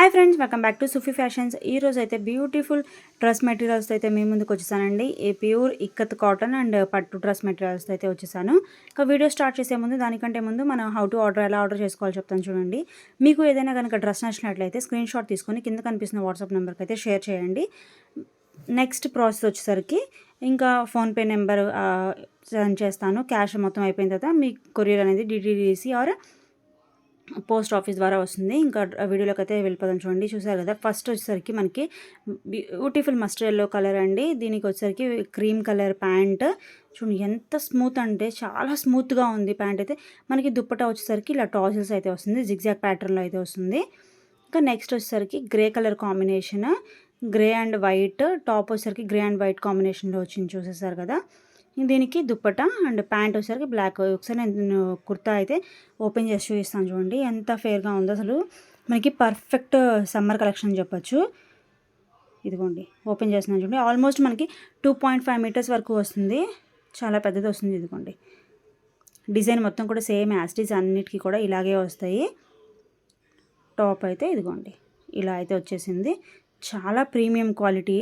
Hi friends, welcome back to Sufi fashions. ఈ రోజు అయితే బ్యూటిఫుల్ డ్రెస్ మెటీరియల్స్ అయితే మీ ముందుకు వచ్చేసానండి. ఈ ప్యూర్ ఇక్కత్ కాటన్ అండ్ పట్టు డ్రెస్ మెటీరియల్స్ అయితే వచ్చేసాను. ఇంకా వీడియో స్టార్ట్ చేసే ముందు దానికంటే ముందు మనం హౌ టు ఆర్డర్ ఎలా ఆర్డర్ చేసుకోవాలో చెప్తాను చూడండి. మీకు ఏదైనా కనుక డ్రెస్ నచ్చినట్లయితే స్క్రీన్ షాట్ తీసుకొని కింద కనిపిస్తున్న వాట్సాప్ నెంబర్కి అయితే షేర్ చేయండి. నెక్స్ట్ ప్రాసెస్ వచ్చేసరికి ఇంకా ఫోన్పే నెంబర్ సెండ్ చేస్తాను. క్యాష్ మొత్తం అయిపోయిన తర్వాత మీ కొరియర్ అనేది డిటిడిసి ఆర్ పోస్ట్ ఆఫీస్ ద్వారా వస్తుంది. ఇంకా వీడియోలోకి అయితే వెళ్ళిపోదాం. చూడండి, చూసారు కదా. ఫస్ట్ వచ్చేసరికి మనకి బ్యూటిఫుల్ మస్టర్డ్ ఎల్లో కలర్ అండి. దీనికి వచ్చేసరికి క్రీమ్ కలర్ ప్యాంట్. చూడండి ఎంత స్మూత్ అంటే చాలా స్మూత్గా ఉంది ప్యాంట్ అయితే. మనకి దుప్పటా వచ్చేసరికి ఇలా టాసిల్స్ అయితే వస్తుంది, జిగ్జాగ్ ప్యాటర్న్లో అయితే వస్తుంది. ఇంకా నెక్స్ట్ వచ్చేసరికి grey colour combination, grey and white top వచ్చేసరికి గ్రే అండ్ వైట్ కాంబినేషన్లో వచ్చింది, చూసేసారు కదా. దీనికి దుప్పటా అండ్ ప్యాంట్ వచ్చేసరికి బ్లాక్. ఒకసారి నేను కుర్తా అయితే ఓపెన్ చేసి చూపిస్తాను. చూడండి ఎంత ఫేర్గా ఉందో, అసలు మనకి పర్ఫెక్ట్ సమ్మర్ కలెక్షన్ చెప్పచ్చు. ఇదిగోండి ఓపెన్ చేస్తున్నాను చూడండి. ఆల్మోస్ట్ మనకి 2.5 మీటర్స్ వరకు వస్తుంది, చాలా పెద్దది వస్తుంది. ఇదిగోండి డిజైన్ మొత్తం కూడా సేమ్ యాస్టీస్ అన్నిటికీ కూడా ఇలాగే వస్తాయి. టాప్ అయితే ఇదిగోండి ఇలా అయితే వచ్చేసింది. చాలా ప్రీమియం క్వాలిటీ,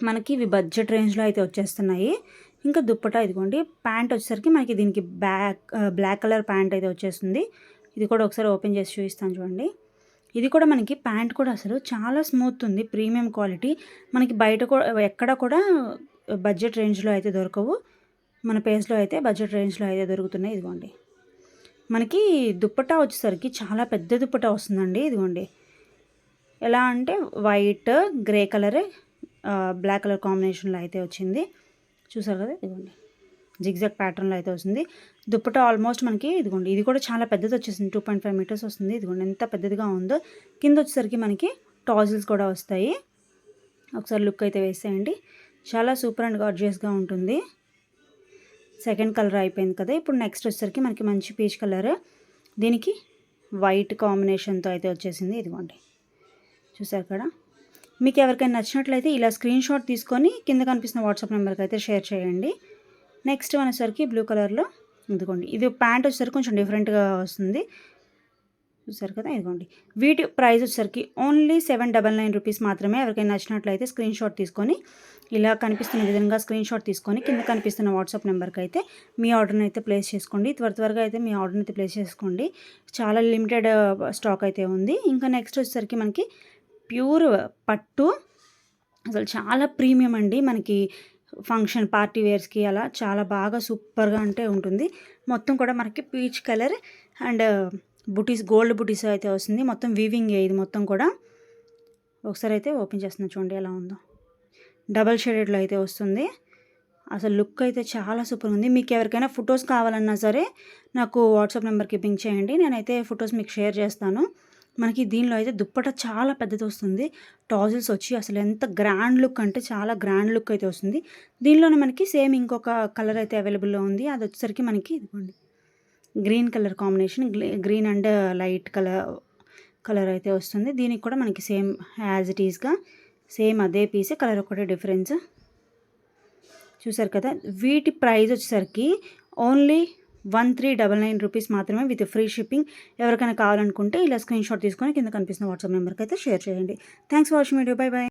మనకి ఇవి బడ్జెట్ రేంజ్లో అయితే వచ్చేస్తున్నాయి. ఇంకా దుప్పటా ఇదిగోండి. ప్యాంట్ వచ్చేసరికి మనకి దీనికి బ్లాక్ కలర్ ప్యాంట్ అయితే వచ్చేస్తుంది. ఇది కూడా ఒకసారి ఓపెన్ చేసి చూపిస్తాను చూడండి. ఇది కూడా మనకి ప్యాంట్ కూడా అసలు చాలా స్మూత్ ఉంది, ప్రీమియం క్వాలిటీ. మనకి బయట కూడా ఎక్కడ కూడా బడ్జెట్ రేంజ్లో అయితే దొరకవు, మన పేస్లో అయితే బడ్జెట్ రేంజ్లో అయితే దొరుకుతున్నాయి. ఇదిగోండి మనకి దుప్పటా వచ్చేసరికి చాలా పెద్ద దుప్పటా వస్తుందండి. ఇదిగోండి ఎలా అంటే white grey colour black colour కాంబినేషన్లో అయితే వచ్చింది, చూసారు కదా. ఇదిగోండి జిగ్జాగ్ ప్యాటర్న్లో అయితే వస్తుంది. దుప్పటా ఆల్మోస్ట్ మనకి ఇదిగోండి ఇది కూడా చాలా పెద్దది వచ్చేసింది, 2.5 మీటర్స్ వస్తుంది. ఇదిగోండి ఎంత పెద్దదిగా ఉందో. కింద వచ్చేసరికి మనకి టాజిల్స్ కూడా వస్తాయి. ఒకసారి లుక్ అయితే వేసేయండి, చాలా సూపర్ అండ్ గార్జియస్గా ఉంటుంది. సెకండ్ కలర్ అయిపోయింది కదా. ఇప్పుడు నెక్స్ట్ వచ్చేసరికి మనకి మంచి పీచ్ కలర్, దీనికి వైట్ కాంబినేషన్తో అయితే వచ్చేసింది. ఇదిగోండి చూసారు కదా. మీకు ఎవరికైనా నచ్చినట్లయితే ఇలా స్క్రీన్ షాట్ తీసుకొని కింద కనిపిస్తున్న వాట్సాప్ నెంబర్కి అయితే షేర్ చేయండి. నెక్స్ట్ అనేసరికి బ్లూ కలర్లో ఇదిగోండి, ఇది ప్యాంట్ వచ్చేసరికి కొంచెం డిఫరెంట్గా వస్తుంది, చూసారు కదా. ఇదిగోండి వీటి ప్రైస్ వచ్చేసరికి ఓన్లీ 799 రూపీస్ మాత్రమే. ఎవరికైనా నచ్చినట్లయితే స్క్రీన్ షాట్ తీసుకొని ఇలా కనిపిస్తున్న విధంగా స్క్రీన్ షాట్ తీసుకొని కింద కనిపిస్తున్న వాట్సాప్ నెంబర్కి అయితే మీ ఆర్డర్ని అయితే ప్లేస్ చేసుకోండి. త్వరగా అయితే మీ ఆర్డర్ని అయితే ప్లేస్ చేసుకోండి. చాలా లిమిటెడ్ స్టాక్ అయితే ఉంది. ఇంకా నెక్స్ట్ వచ్చేసరికి మనకి ప్యూర్ పట్టు, అసలు చాలా ప్రీమియం అండి. మనకి ఫంక్షన్ పార్టీ వేర్స్కి అలా చాలా బాగా సూపర్గా అంటే ఉంటుంది. మొత్తం కూడా మనకి peach colour and buttis, gold బుటీస్ అయితే వస్తుంది. మొత్తం వీవింగ్ ఇది మొత్తం కూడా. ఒకసారి అయితే ఓపెన్ చేస్తున్నా చూడండి ఎలా ఉందో. డబల్ షేడెడ్లో అయితే వస్తుంది. అసలు లుక్ అయితే చాలా సూపర్ ఉంది. మీకు ఎవరికైనా ఫొటోస్ కావాలన్నా సరే నాకు వాట్సాప్ నెంబర్కి పింక్ చేయండి, నేనైతే ఫొటోస్ మీకు షేర్ చేస్తాను. మనకి దీనిలో అయితే దుప్పట చాలా పెద్దది వస్తుంది, టాజిల్స్ వచ్చి అసలు ఎంత గ్రాండ్ లుక్ అంటే చాలా గ్రాండ్ లుక్ అయితే వస్తుంది. దీనిలోనే మనకి సేమ్ ఇంకొక కలర్ అయితే అవైలబుల్లో ఉంది. అది వచ్చేసరికి మనకి ఇదిగోండి green colour combination, green and light colour అయితే వస్తుంది. దీనికి కూడా మనకి సేమ్ యాజ్ ఇట్ ఈస్గా సేమ్ అదే పీసే, కలర్ ఒకటే డిఫరెన్స్, చూసారు కదా. వీటి ప్రైస్ వచ్చేసరికి ఓన్లీ 1399 రూపీస్ మాత్రమే విత్ ఫ్రీ షిప్పింగ్. ఎవరికైనా కావాలనుకుంటే ఇలా స్క్రీన్ షాట్ తీసుకొని కింద కనిపిస్తున్న వాట్సాప్ నెంబర్కి అయితే షేర్ చేయండి. Thanks for watching video. By by.